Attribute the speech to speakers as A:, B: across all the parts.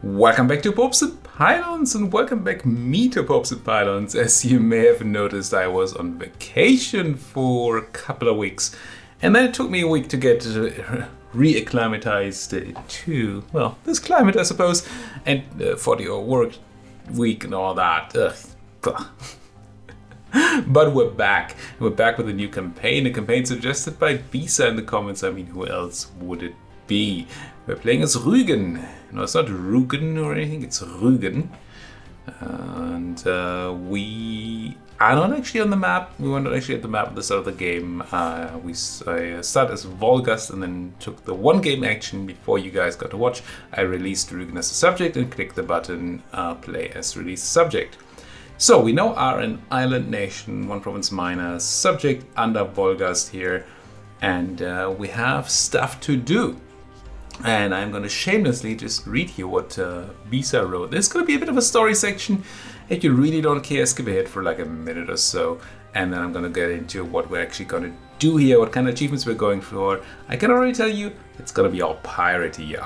A: Welcome back to Popes and Pylons, and welcome back me to Popes and Pylons. As you may have noticed, I was on vacation for a couple of weeks, and then it took me a week to get re-acclimatized to, well, this climate, I suppose, and 40-hour work week and all that. But we're back. We're back with a new campaign, a campaign suggested by bisaVCI in the comments. I mean, who else would it be? We're playing as Rügen. No, it's not Rugen or anything, it's Rügen. And we are not actually on the map. We were not actually at the map at the start of the game. I started as Volgast and then took the one game action before you guys got to watch. I released Rügen as a subject and clicked the button play as release subject. So we now are an island nation, one province minor, subject under Volgast here, and we have stuff to do. And I'm going to shamelessly just read you what bisaVCI wrote. There's going to be a bit of a story section. If you really don't care, skip ahead for like a minute or so. And then I'm going to get into what we're actually going to do here, what kind of achievements we're going for. I can already tell you, it's going to be all piratey.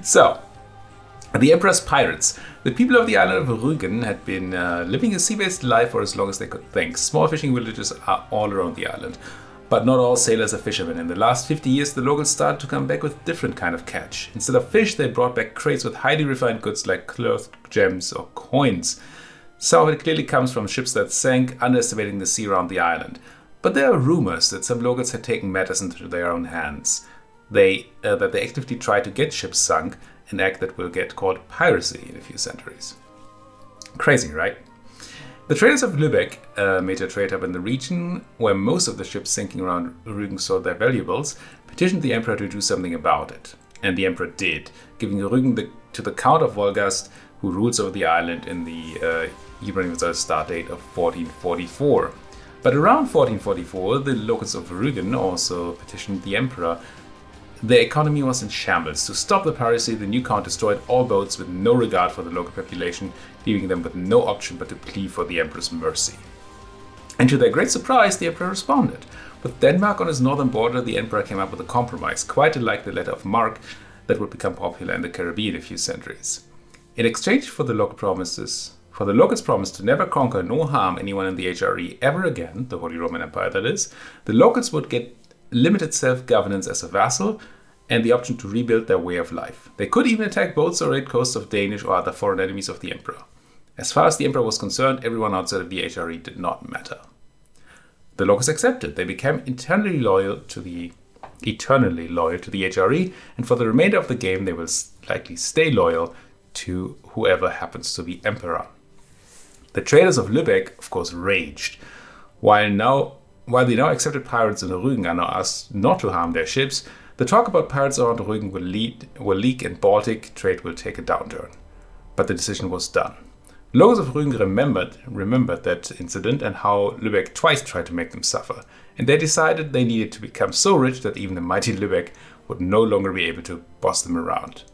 A: So, the Emperor's pirates. The people of the island of Rügen had been living a sea-based life for as long as they could think. Small fishing villages are all around the island. But not all sailors are fishermen. In the last 50 years, the locals started to come back with different kind of catch. Instead of fish, they brought back crates with highly refined goods like cloth, gems, or coins. Some of it clearly comes from ships that sank, underestimating the sea around the island. But there are rumors that some locals had taken matters into their own hands. That they actively tried to get ships sunk, an act that will get called piracy in a few centuries. Crazy, right? The traders of Lübeck, a major trade hub in the region, where most of the ships sinking around Rügen sold their valuables, petitioned the emperor to do something about it. And the emperor did, giving Rügen to the Count of Volgast, who rules over the island in the Europa Universalis start date of 1444. But around 1444, the locals of Rügen also petitioned the emperor. Their economy was in shambles. To stop the piracy, the new count destroyed all boats with no regard for the local population, leaving them with no option but to plead for the emperor's mercy. And to their great surprise, the emperor responded. With Denmark on his northern border, the emperor came up with a compromise, quite like the letter of marque that would become popular in the Caribbean in a few centuries. In exchange for the locals' promise to never conquer nor harm anyone in the HRE ever again, the Holy Roman Empire that is, the locals would get limited self-governance as a vassal and the option to rebuild their way of life. They could even attack boats or raid coasts of Danish or other foreign enemies of the emperor. As far as the emperor was concerned, everyone outside of the HRE did not matter. The locals accepted. They became eternally loyal to the HRE, and for the remainder of the game they will likely stay loyal to whoever happens to be emperor. The traders of Lübeck, of course, raged. While the now accepted pirates in Rügen are now asked not to harm their ships, the talk about pirates around Rügen will leak and Baltic trade will take a downturn. But the decision was done. Locals of Rügen remembered that incident and how Lübeck twice tried to make them suffer, and they decided they needed to become so rich that even the mighty Lübeck would no longer be able to boss them around.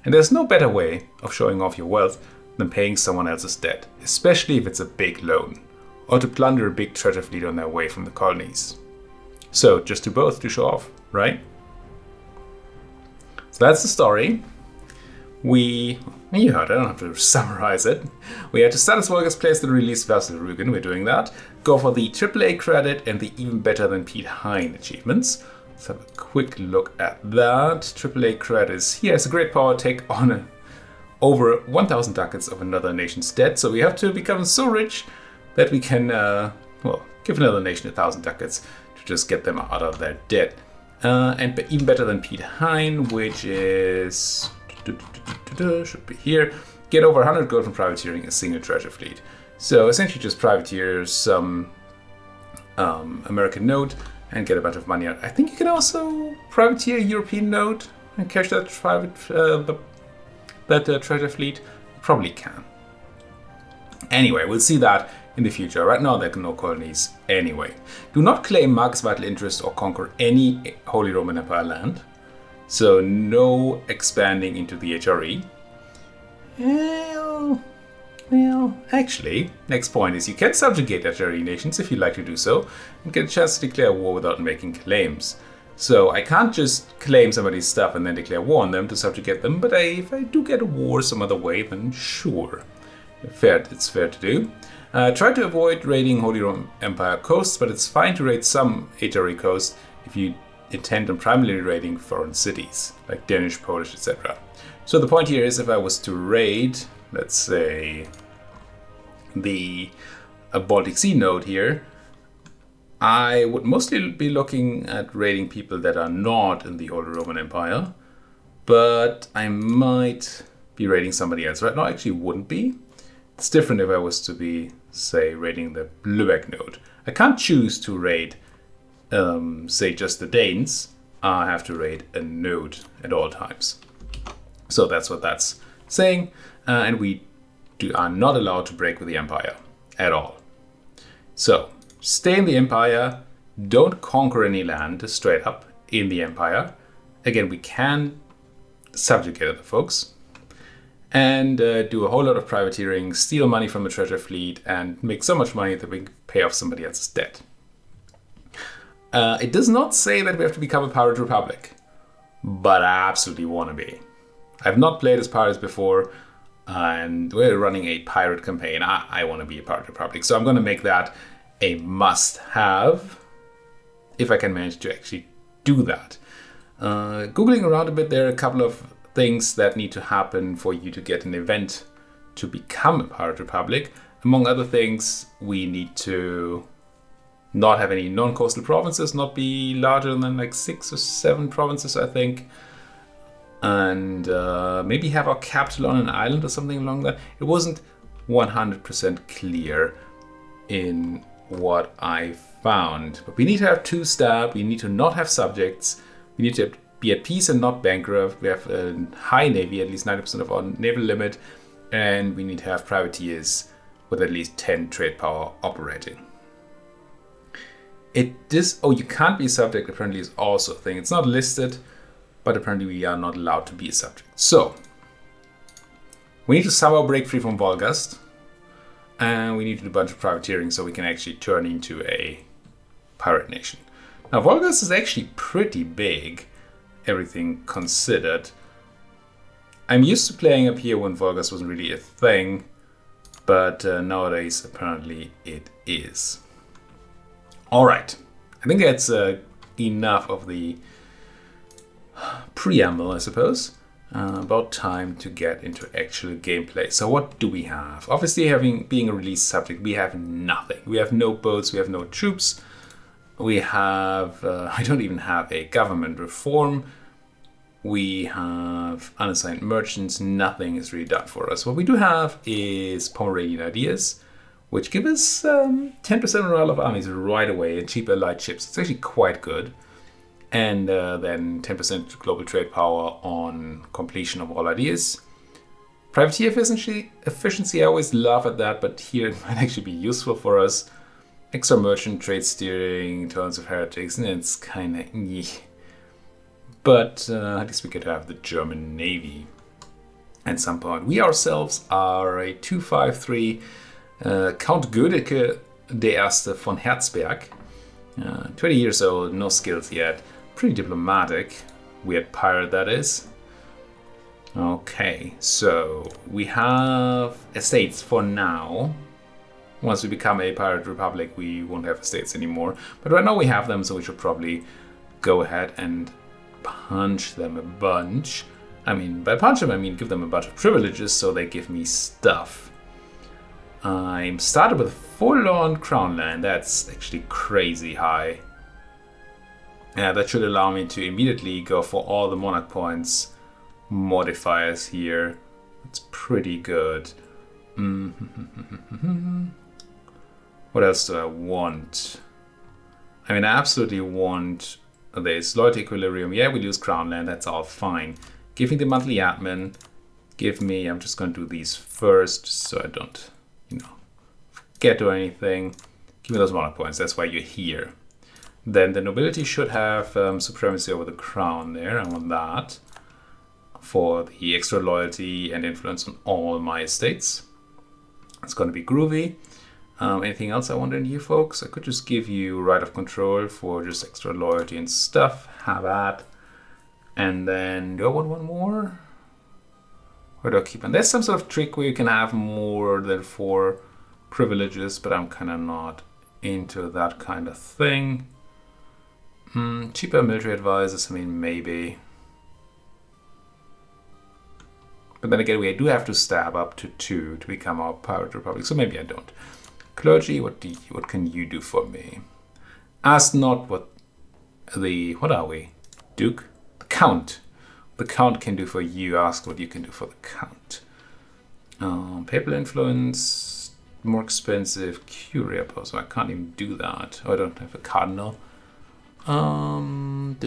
A: And there's no better way of showing off your wealth than paying someone else's debt, especially if it's a big loan, or to plunder a big treasure fleet on their way from the colonies. So, just do both to show off, right? So that's the story. You heard it, I don't have to summarize it. We had to start as Volgast place the release vessel Rugen, we're doing that. Go for the AAA Credit and the even better than Piet Heyn achievements. Let's have a quick look at that. AAA Credit is here. It's a great power take on over 1,000 ducats of another nation's debt. So we have to become so rich that we can, give another nation 1,000 ducats to just get them out of their debt. And even better than Piet Heyn, which is, should be here, get over 100 gold from privateering a single treasure fleet. So essentially just privateer some American node and get a bunch of money out. I think you can also privateer a European node and catch that treasure fleet. You probably can. Anyway, we'll see that in the future. Right now, there are no colonies anyway. Do not claim Mark's vital interest or conquer any Holy Roman Empire land. So no expanding into the HRE. Well, actually, next point is you can subjugate HRE nations if you'd like to do so, and get a chance to declare war without making claims. So I can't just claim somebody's stuff and then declare war on them to subjugate them, but if I do get a war some other way, then sure, it's fair to do. Try to avoid raiding Holy Roman Empire coasts, but it's fine to raid some HRE coasts if you intend on primarily raiding foreign cities, like Danish, Polish, etc. So the point here is, if I was to raid, let's say, the Baltic Sea node here, I would mostly be looking at raiding people that are not in the Holy Roman Empire, but I might be raiding somebody else. Right now, I actually wouldn't be. It's different if I was to be, say, raiding the Lübeck node. I can't choose to raid, say, just the Danes. I have to raid a node at all times. So that's what that's saying, and we are not allowed to break with the Empire at all. So stay in the Empire, don't conquer any land straight up in the Empire. Again, we can subjugate other folks, and do a whole lot of privateering, steal money from the treasure fleet, and make so much money that we can pay off somebody else's debt. It does not say that we have to become a pirate republic, but I absolutely want to be. I've not played as pirates before, and we're running a pirate campaign. I want to be a pirate republic, so I'm going to make that a must-have if I can manage to actually do that. Googling around a bit, there are a couple of things that need to happen for you to get an event to become a pirate republic. Among other things, we need to not have any non-coastal provinces, not be larger than like 6 or 7 provinces, I think. And maybe have our capital on an island or something along that. It wasn't 100% clear in what I found. But we need to have 2-star, we need to not have subjects, we need to be at peace and not bankrupt, we have a high navy, at least 90% of our naval limit, and we need to have privateers with at least 10 trade power operating. You can't be a subject apparently is also a thing. It's not listed, but apparently we are not allowed to be a subject. So we need to somehow break free from Volgast, and we need to do a bunch of privateering so we can actually turn into a pirate nation. Now Volgast is actually pretty big, everything considered. I'm used to playing up here when Volgast wasn't really a thing, but nowadays apparently it is. Alright, I think that's enough of the preamble, I suppose. About time to get into actual gameplay. So what do we have? Obviously, being a release subject, we have nothing. We have no boats, we have no troops. We have, I don't even have a government reform. We have unassigned merchants. Nothing is really done for us. What we do have is Pomeranian ideas, which give us 10% morale of armies right away and cheaper light ships. It's actually quite good. And then 10% global trade power on completion of all ideas. Privateer efficiency, I always laugh at that, but here it might actually be useful for us. Extra merchant, trade steering, turns of heretics, and it's kind of But at least we could have the German Navy at some point. We ourselves are a 253 Count Gödecke der Erste von Herzberg. 20 years old, no skills yet. Pretty diplomatic. Weird pirate, that is. Okay, so we have estates for now. Once we become a pirate republic, we won't have estates anymore. But right now we have them, so we should probably go ahead and punch them a bunch. I mean, by punch them, I mean give them a bunch of privileges so they give me stuff. I'm started with full-on crown land. That's actually crazy high. Yeah, that should allow me to immediately go for all the monarch points modifiers here. It's pretty good. What else do I want? I mean, I absolutely want this loyalty equilibrium. Yeah, we lose crown land. That's all fine. Give me the monthly admin. Give me, I'm just going to do these first so I don't, forget or anything. Give me those monarch points. That's why you're here. Then the nobility should have supremacy over the crown there. I want that for the extra loyalty and influence on all my estates. It's going to be groovy. Anything else I want in here, folks? I could just give you right of control for just extra loyalty and stuff. Have that. And then, do I want one more? Or do I keep on? There's some sort of trick where you can have more than 4 privileges, but I'm kind of not into that kind of thing. Cheaper military advisors, I mean, maybe. But then again, we do have to stab up to 2 to become our pirate republic, so maybe I don't. Clergy, what can you do for me? Ask not what are we? Duke? The Count. The Count can do for you. Ask what you can do for the Count. Papal influence, more expensive. Curia post. I can't even do that. Oh, I don't have a cardinal. Admin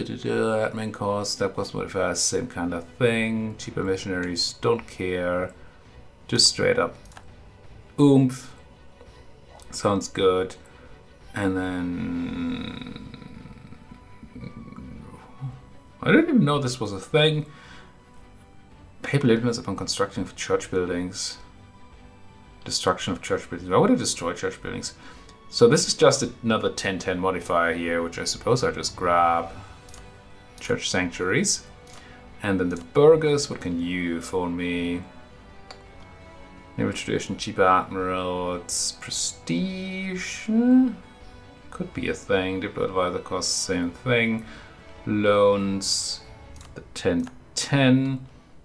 A: cost, step cost modifiers, same kind of thing. Cheaper missionaries, don't care. Just straight up oomph. Sounds good. And then I didn't even know this was a thing. Papal influence upon construction of church buildings. Destruction of church buildings. Why would I destroy church buildings? So this is just another 10-10 modifier here, which I suppose I just grab. Church sanctuaries. And then the burghers, what can you do for me? Naval tradition, cheaper admirals, prestige. Could be a thing. Diplo advisor costs same thing. Loans, the 10-10.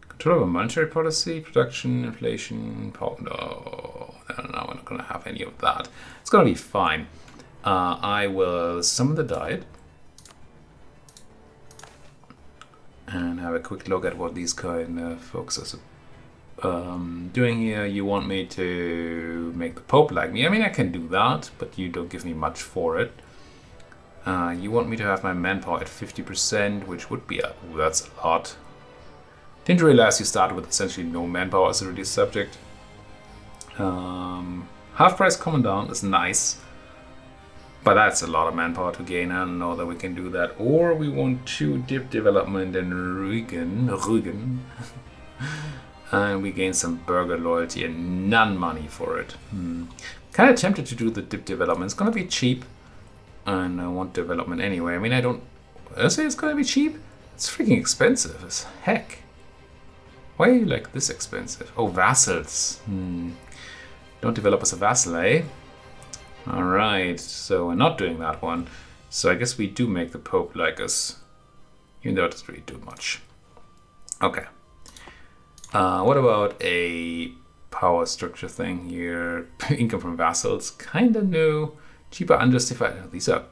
A: Control over monetary policy, production, inflation, no, we're not going to have any of that. It's going to be fine. I will summon the Diet and have a quick look at what these kind of folks are doing here. You want me to make the Pope like me? I mean, I can do that, but you don't give me much for it. You want me to have my manpower at 50%, which would be that's a lot. Didn't realize you started with essentially no manpower as a release subject. Half price commandant is nice, but that's a lot of manpower to gain. I don't know that we can do that. Or we want 2 dip development in Rügen. And we gain some burger loyalty and none money for it. Kind of tempted to do the dip development. It's gonna be cheap, and I want development anyway. I mean, I say it's gonna be cheap. It's freaking expensive as heck. Why are you like this expensive? Oh, vassals. Don't develop as a vassal, eh? Alright, so we're not doing that one. So I guess we do make the Pope like us, even though it doesn't really do much. Okay. What about a power structure thing here? Income from vassals, kinda new. Cheaper unjustified. These are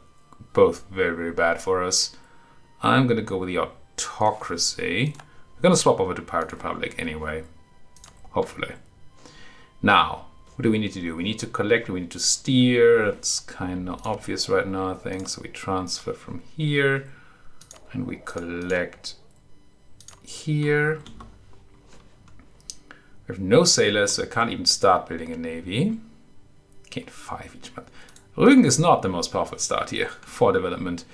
A: both very, very bad for us. I'm gonna go with the autocracy. We're gonna swap over to Pirate Republic anyway. Hopefully. Now, what do we need to do? We need to collect, we need to steer. It's kind of obvious right now, I think. So we transfer from here and we collect here. We have no sailors, so I can't even start building a navy. Gain 5 each month. Rügen is not the most powerful start here for development.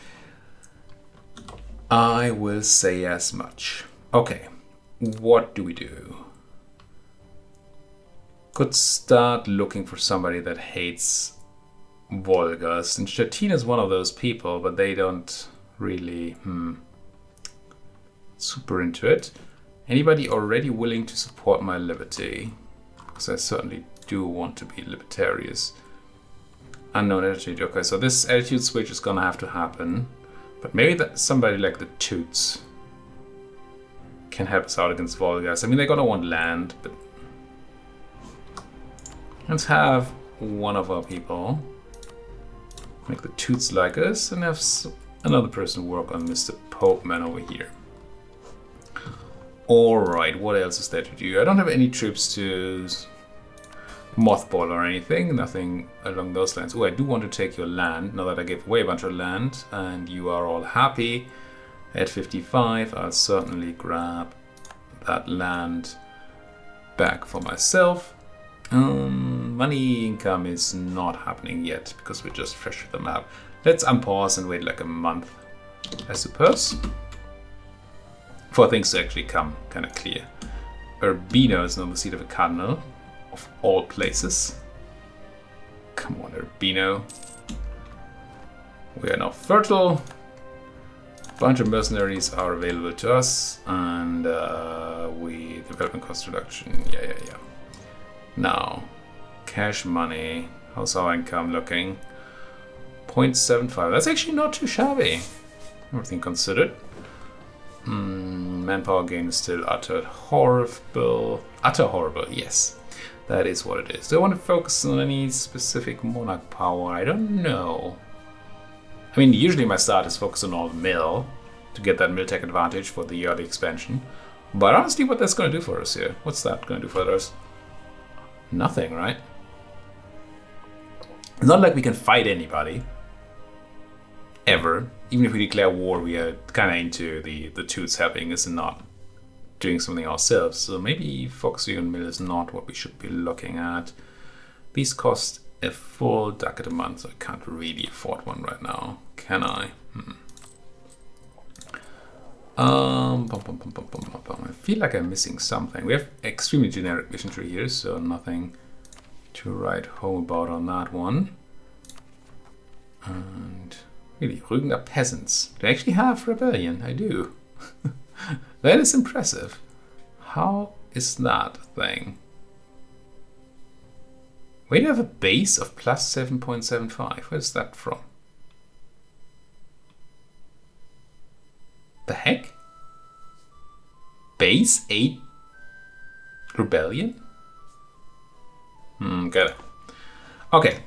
A: I will say as much. Okay, what do we do? Could start looking for somebody that hates Volgas. And Stettin is one of those people, but they don't really super into it. Anybody already willing to support my liberty? Because I certainly do want to be libertarian. Unknown attitude. Okay, so this attitude switch is gonna have to happen. But maybe that somebody like the Toots can help us out against Volgas. I mean, they're gonna want land, but let's have one of our people make the Toots like us and have another person work on Mr. Pope Man over here. Alright, what else is there to do? I don't have any troops to mothball or anything, nothing along those lines. Oh, I do want to take your land, now that I gave away a bunch of land, and you are all happy. At 55, I'll certainly grab that land back for myself. Money income is not happening yet, because we're just fresh with the map. Let's unpause and wait like a month, I suppose, for things to actually come kind of clear. Urbino is now the seat of a cardinal, of all places. Come on, Urbino. We are now fertile. A bunch of mercenaries are available to us, and we development cost reduction. Yeah. Now, cash money. How's our income looking? 0.75. That's actually not too shabby. Everything considered. Manpower gain is still utter horrible. Utter horrible, yes. That is what it is. Do I want to focus on any specific monarch power? I don't know. I mean, usually my start is focused on all the mill to get that mill tech advantage for the early expansion. But honestly, what that's going to do for us here? What's that going to do for us? Nothing, right? It's not like we can fight anybody. Ever. Even if we declare war, we are kind of into the toots helping us and not doing something ourselves. So maybe focusing on mill is not what we should be looking at. These cost a full ducat a month, so I can't really afford one right now, can I? I feel like I'm missing something. We have extremely generic mission tree here, so nothing to write home about on that one. And really, Rügen are peasants. They actually have rebellion, I do. That is impressive. How is that a thing? We have a base of plus 7.75. Where's that from? The heck? Base 8 rebellion? Got it. Okay.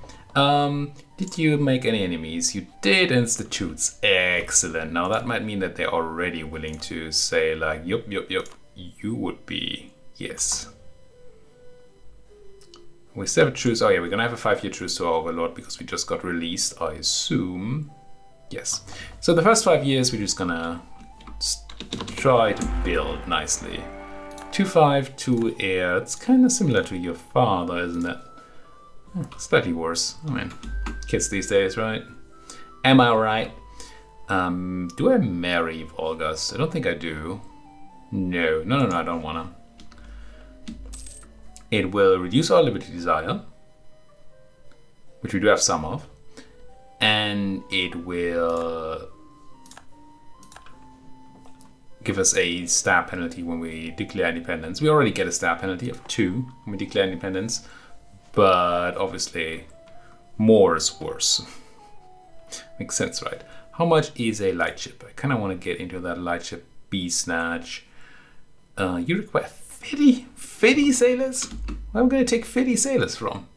A: Did you make any enemies? You did, institutes. Excellent. Now that might mean that they're already willing to say like, yup, you would be. Yes. We still have a truce. Oh yeah, we're gonna have a 5-year truce to our overlord because we just got released, I assume. Yes. So the first 5 years we're just gonna try to build nicely. 2-5, 2 heir. It's kind of similar to your father, isn't it? Slightly worse. I mean, kids these days, right? Am I right? Do I marry Volgas? I don't think I do. No, I don't wanna. It will reduce our liberty desire, which we do have some of, and it will give us a stab penalty when we declare independence. We already get a stab penalty of 2 when we declare independence, but obviously more is worse. Makes sense, right? How much is a light ship? I kind of want to get into that light ship B-snatch. You require 50 sailors? Where am I going to take 50 sailors from?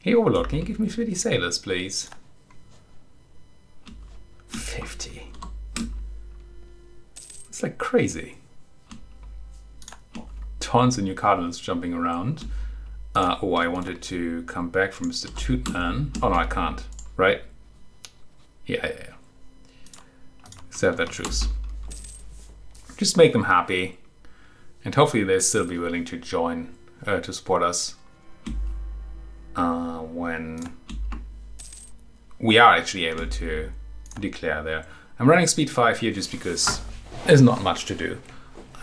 A: Hey Overlord, can you give me 50 sailors, please? 50. It's like crazy. Tons of new cardinals jumping around. Oh, I wanted to come back from Mr. Tootman. Oh no, I can't, right? Yeah. Let's have that truce. Just make them happy, and hopefully they'll still be willing to join, to support us when we are actually able to declare there. I'm running speed 5 here just because there's not much to do.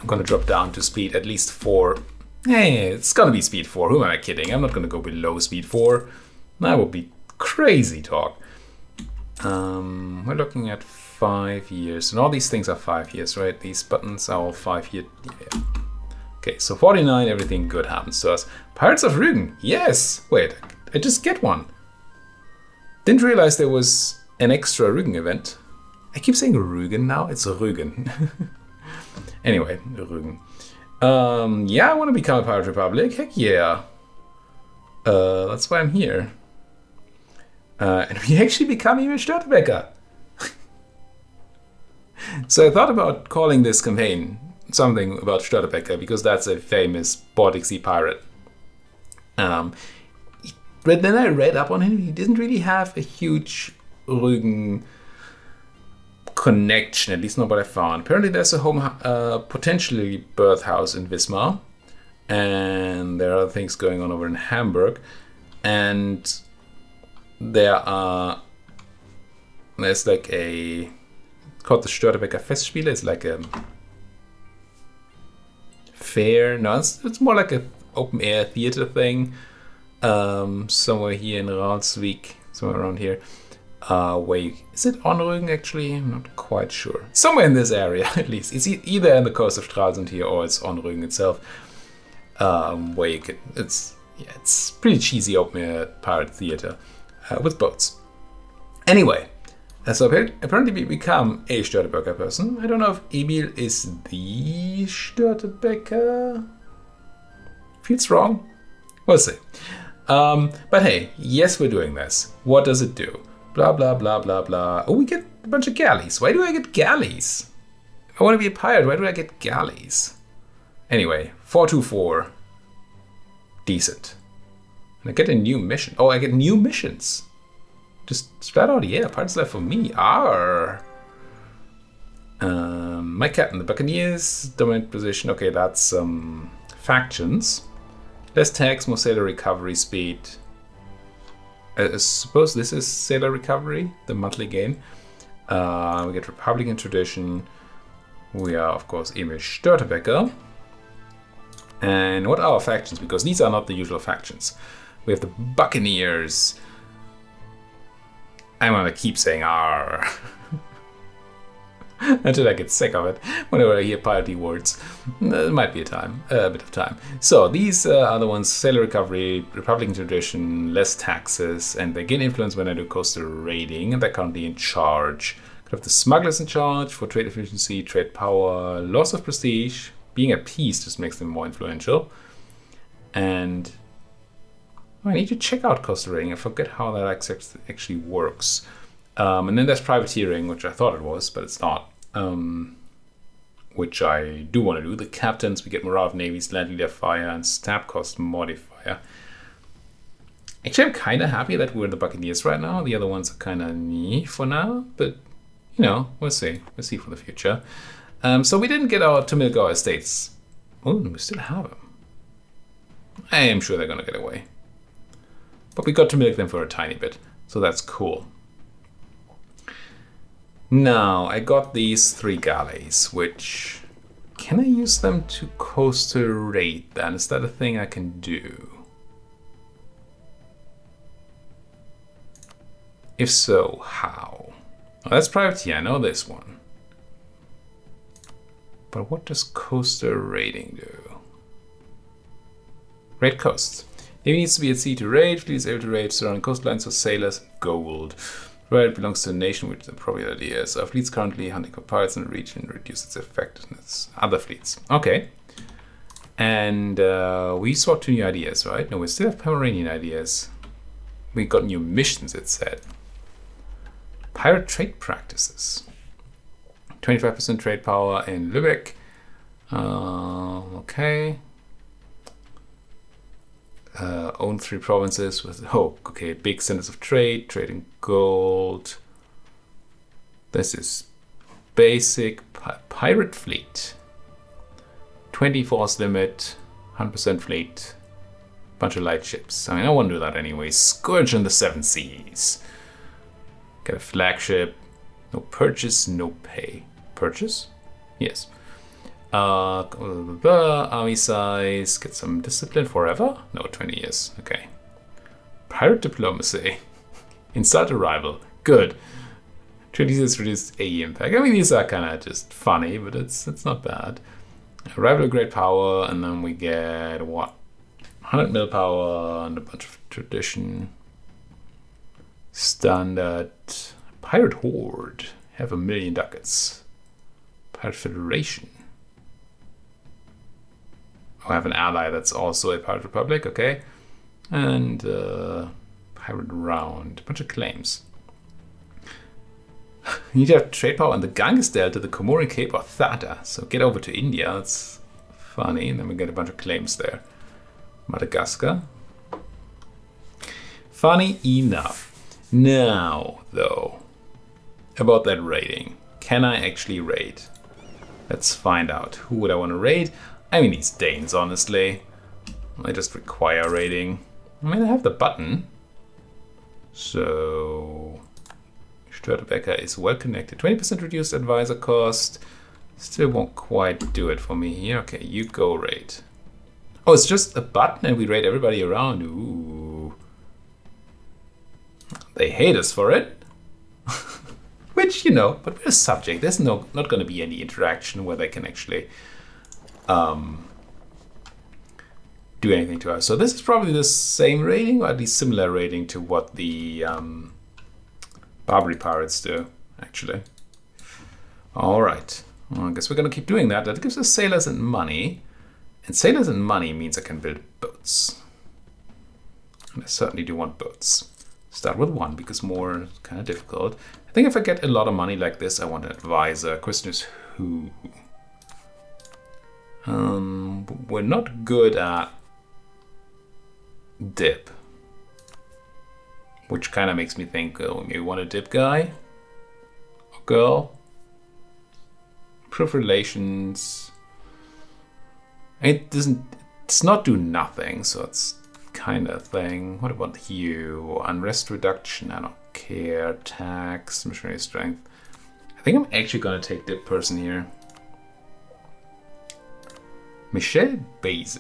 A: I'm going to drop down to speed at least 4. Hey, it's going to be speed 4. Who am I kidding? I'm not going to go below speed 4. That would be crazy talk. We're looking at 5 years, and all these things are 5 years, right? These buttons are all 5 years. Yeah. Okay, so 49, everything good happens to us. Pirates of Rügen, yes! Wait, I just get one. Didn't realize there was an extra Rügen event. I keep saying Rügen now, it's Rügen. Anyway, Rügen. Yeah, I want to become a Pirate Republic, heck yeah. That's why I'm here. And we actually become even Störtebeker. So I thought about calling this campaign something about Störtebeker because that's a famous Baltic Sea pirate. But then I read up on him. He didn't really have a huge Rügen connection, at least not what I found. Apparently there's a home, potentially birth house in Wismar, and there are other things going on over in Hamburg, and there's like a, called the Störtebeker Festspiele. It's like a fair, no, it's more like an open air theater thing somewhere here in Ralsvik, somewhere around here. Wait, is it on Rügen actually? I'm not quite sure. Somewhere in this area, at least. It's either in the coast of Stralsund here or it's on Rügen itself. Where you can, it's pretty cheesy open air pirate theater with boats. Anyway, so apparently we become a Störtebeker person. I don't know if Emil is the Störtebeker. Feels wrong. We'll see. But hey, yes, we're doing this. What does it do? Blah, blah, blah, blah, blah. Oh, we get a bunch of galleys. Why do I get galleys? If I want to be a pirate, why do I get galleys? Anyway, 424. Decent. And I get a new mission. Oh, I get new missions. Just flat out, yeah, pirates left for me. Arr. My captain, the Buccaneers, dominant position. Okay, that's factions. Less tax, more sailor recovery speed. I suppose this is sailor recovery, the monthly gain. We get Republican tradition. We are, of course, Emil Störtebeker. And what are our factions? Because these are not the usual factions. We have the Buccaneers. I'm gonna keep saying "arr" until I get sick of it. Whenever I hear piratey words, there might be a bit of time. So these are the ones: sailor recovery, Republican tradition, less taxes, and they gain influence when I do coastal raiding. And they're currently in charge. Could have the smugglers in charge for trade efficiency, trade power, loss of prestige. Being at peace just makes them more influential. And I need to check out coastal raiding. I forget how that actually works. And then there's privateering, which I thought it was, but it's not. Which I do want to do. The captains, we get morale of navies, land leader fire, and stab cost modifier. Actually, I'm kind of happy that we're the Buccaneers right now. The other ones are kind of me for now, but you know, we'll see. We'll see for the future. So we didn't get to milk our estates. Oh, we still have them. I am sure they're going to get away. But we got to milk them for a tiny bit, so that's cool. Now, I got these 3 galleys, which... Can I use them to coastal raid then? Is that a thing I can do? If so, how? Well, that's privateer, I know this one. But what does coastal raiding do? Raid coasts. Navy needs to be at sea to raid. Fleet is able to raid surrounding coastlines for sailors and gold. Raid belongs to a nation, which the probably idea is. Our fleet's currently hunting for pirates in the region, reduce its effectiveness. Other fleets. Okay. And we swapped 2 new ideas, right? No, we still have Pomeranian ideas. We got new missions, it said. Pirate trade practices. 25% trade power in Lübeck. Okay. Own 3 provinces with, oh, okay, big centers of trade, trading gold. This is basic pirate fleet. 20 force limit, 100% fleet, bunch of light ships. I mean, I want to do that anyway. Scourge on the 7 seas. Get a flagship. No purchase, no pay. Purchase? Yes. Army size, get some discipline forever? No, 20 years. Okay. Pirate diplomacy. Insult a rival. Good. Treaties reduced AE impact. I mean, these are kind of just funny, but it's not bad. Rival of great power, and then we get what? 100 mil power and a bunch of tradition. Standard. Pirate horde. Have 1 million ducats. Pirate federation. I have an ally that's also a pirate republic, okay. And pirate round, a bunch of claims. You need to have trade power on the Ganges Delta, the Comorin Cape, or Thata. So get over to India, that's funny. And then we get a bunch of claims there. Madagascar. Funny enough. Now, though, about that raiding. Can I actually raid? Let's find out. Who would I want to raid? I mean, these Danes, honestly. They just require raiding. I mean, I have the button. So... Störtebeker is well connected. 20% reduced advisor cost. Still won't quite do it for me here. Okay, you go raid. Oh, it's just a button and we raid everybody around. Ooh. They hate us for it. Which, you know, but we're a subject. There's not going to be any interaction where they can actually do anything to us. So this is probably the same rating, or at least similar rating to what the Barbary pirates do, actually. All right. Well, I guess we're going to keep doing that. That gives us sailors and money. And sailors and money means I can build boats. And I certainly do want boats. Start with one, because more is kind of difficult. I think if I get a lot of money like this, I want an advisor. Question is who? We're not good at dip. Which kind of makes me think, oh, maybe want a dip guy? Or girl? Improve relations. It's not do nothing, so it's kind of thing. What about you? Unrest reduction, I don't care. Tax, missionary strength. I think I'm actually going to take dip person here. Michel Beze.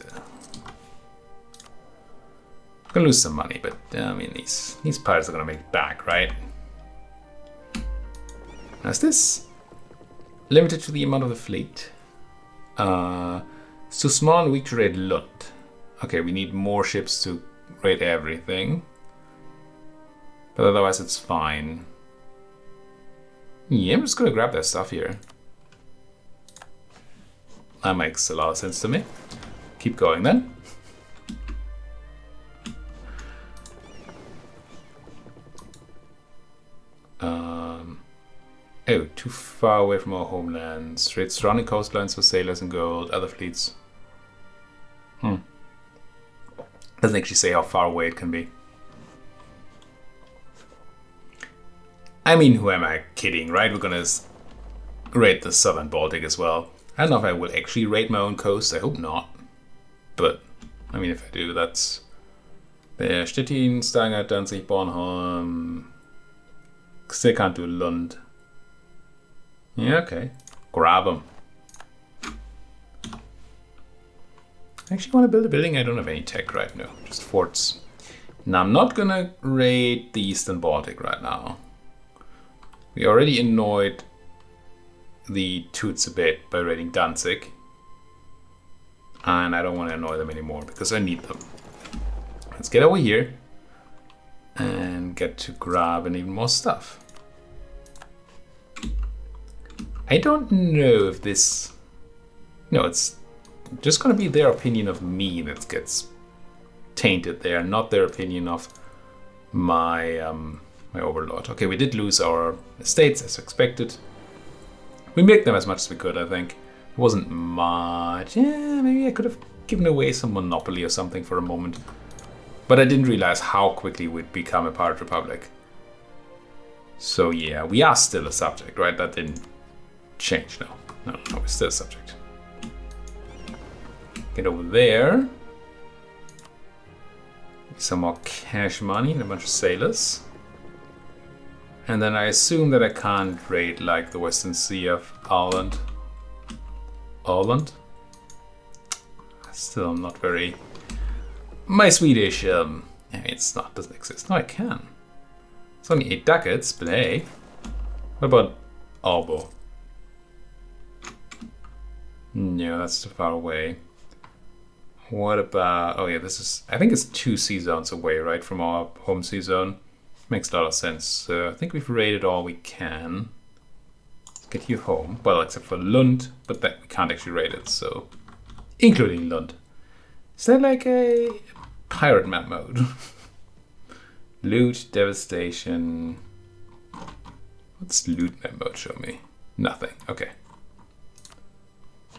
A: I'm gonna lose some money, but I mean these pirates are gonna make it back, right? Now is this limited to the amount of the fleet? It's too small and weak to raid Lund. Okay, we need more ships to raid everything. But otherwise it's fine. Yeah, I'm just gonna grab that stuff here. That makes a lot of sense to me. Keep going then. Oh, too far away from our homelands. Raid surrounding coastlines for sailors and gold. Other fleets. Doesn't actually say how far away it can be. I mean, who am I kidding, right? We're gonna raid the southern Baltic as well. I don't know if I will actually raid my own coast. I hope not. But, I mean, if I do, that's... There, Stettin, Stavanger, Danzig, Bornholm... Still can't do Lund. Yeah, okay. Grab them. I actually want to build a building. I don't have any tech right now. Just forts. Now, I'm not gonna raid the Eastern Baltic right now. We already annoyed the Toots a bit by raiding Danzig. And I don't want to annoy them anymore because I need them. Let's get over here and get to grab and even more stuff. I don't know if this... No, it's just going to be their opinion of me that gets tainted there, not their opinion of my my overlord. Okay, we did lose our estates as expected. We made them as much as we could, I think. It wasn't much. Yeah, maybe I could have given away some monopoly or something for a moment. But I didn't realize how quickly we'd become a pirate republic. So yeah, we are still a subject, right? That didn't change, no. No, we're still a subject. Get over there. Some more cash money and a bunch of sailors. And then I assume that I can't raid like the Western Sea of Ireland. Ireland? Still not very... My Swedish, it's not, doesn't exist. No, I can. It's only 8 ducats, but hey. What about Albo? No, that's too far away. What about... Oh yeah, this is... I think it's 2 sea zones away, right, from our home sea zone. Makes a lot of sense. So I think we've raided all we can. Let's get you home. Well, except for Lund, but that we can't actually raid it, so... Including Lund. Is that like a pirate map mode? Loot, devastation... What's loot map mode show me? Nothing. Okay.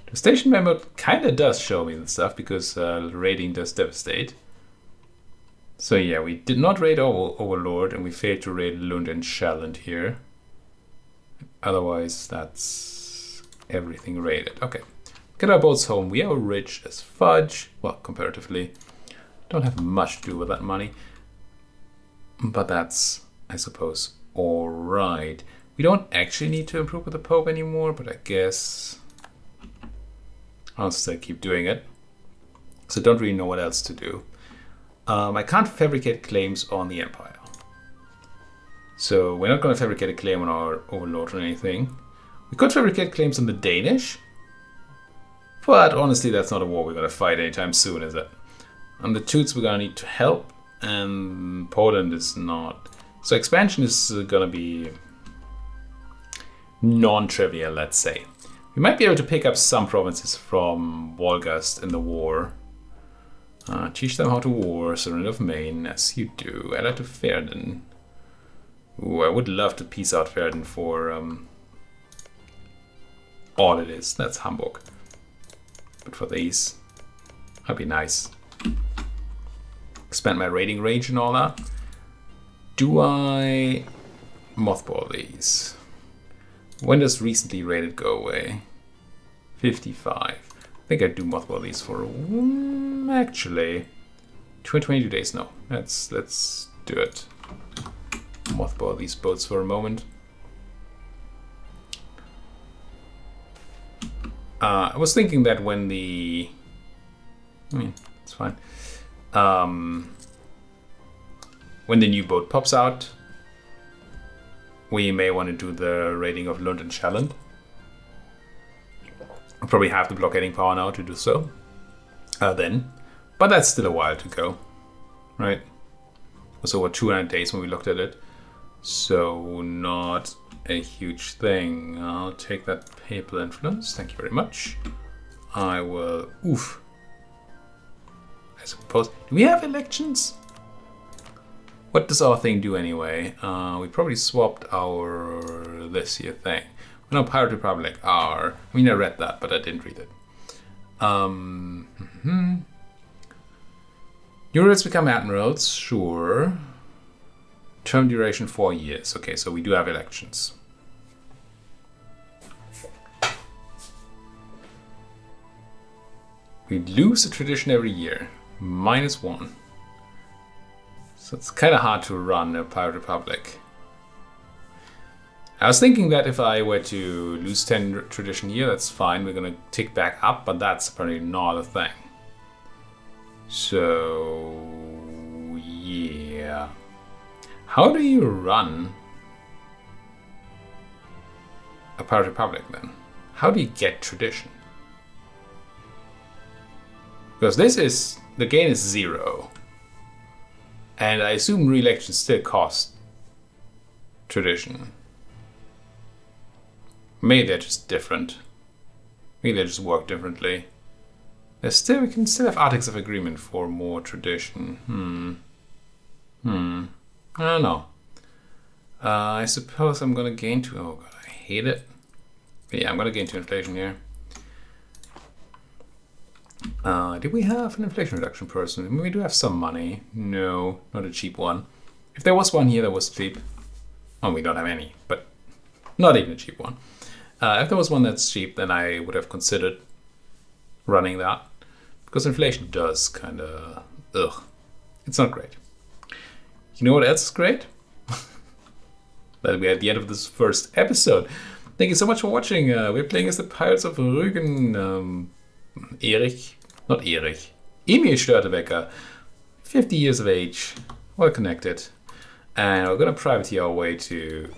A: Devastation map mode kind of does show me the stuff because raiding does devastate. So yeah, we did not raid Overlord and we failed to raid Lund and Shalland here. Otherwise, that's everything raided. Okay. Get our boats home. We are rich as fudge. Well, comparatively. Don't have much to do with that money. But that's, I suppose, alright. We don't actually need to improve with the Pope anymore, but I guess I'll still keep doing it. So don't really know what else to do. I can't fabricate claims on the Empire. So we're not going to fabricate a claim on our overlord or anything. We could fabricate claims on the Danish. But honestly, that's not a war we're going to fight anytime soon, is it? On the Toots, we're going to need to help. And Poland is not. So expansion is going to be non-trivial, let's say. We might be able to pick up some provinces from Wolgast in the war. Teach them how to war, surrender of Maine, as you do. Ally to Verden. Ooh, I would love to peace out Verden for all it is. That's Hamburg. But for these, that'd be nice. Expand my raiding range and all that. Do I mothball these? When does recently raided go away? 55. I think I do mothball these for actually 22 days. No, let's do it. Mothball these boats for a moment. I was thinking that when the, it's fine. When the new boat pops out, we may want to do the raiding of Lund and Shalland. I'll probably have the blockading power now to do so. Then, but that's still a while to go, right? It was over 200 days when we looked at it, so not a huge thing. I'll take that papal influence. Thank you very much. I will. Oof. I suppose. Do we have elections? What does our thing do anyway? We probably swapped our this here thing. No, Pirate Republic are. I mean, I read that, but I didn't read it. Units become admirals, sure. Term duration 4 years. Okay, so we do have elections. We lose a tradition every year. -1. So it's kind of hard to run a Pirate Republic. I was thinking that if I were to lose 10 tradition here, that's fine. We're going to tick back up, but that's apparently not a thing. So, yeah. How do you run a Pirate Republic then? How do you get tradition? Because this is, the gain is 0. And I assume re-elections still cost tradition. Maybe they're just different. Maybe they just work differently. There's still, we can still have Articles of Agreement for more tradition. I don't know. I suppose I'm gonna gain 2. Oh god, I hate it. But yeah, I'm gonna gain 2 inflation here. Did we have an inflation reduction person? I mean, we do have some money. No, not a cheap one. If there was one here that was cheap, well, we don't have any, but not even a cheap one. If there was one that's cheap, then I would have considered running that, because inflation does kind of, it's not great. You know what else is great? That we're at the end of this first episode. Thank you so much for watching. We're playing as the Pirates of Rügen. Emil Störtebeker, 50 years of age, well connected, and we're gonna privateer our way to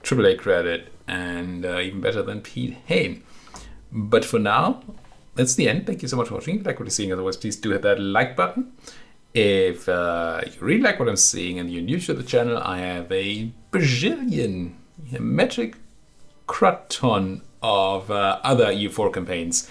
A: AAA Credit and even better than Piet Heyn. But for now, that's the end. Thank you so much for watching. If you like what you're seeing, otherwise please do hit that like button. If you really like what I'm seeing and you're new to the channel, I have a bajillion, a metric craton of other EU4 campaigns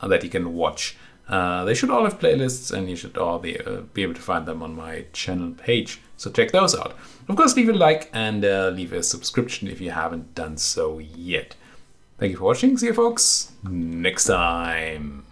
A: that you can watch. They should all have playlists, and you should all be able to find them on my channel page. So check those out. Of course, leave a like and leave a subscription if you haven't done so yet. Thank you for watching. See you folks next time.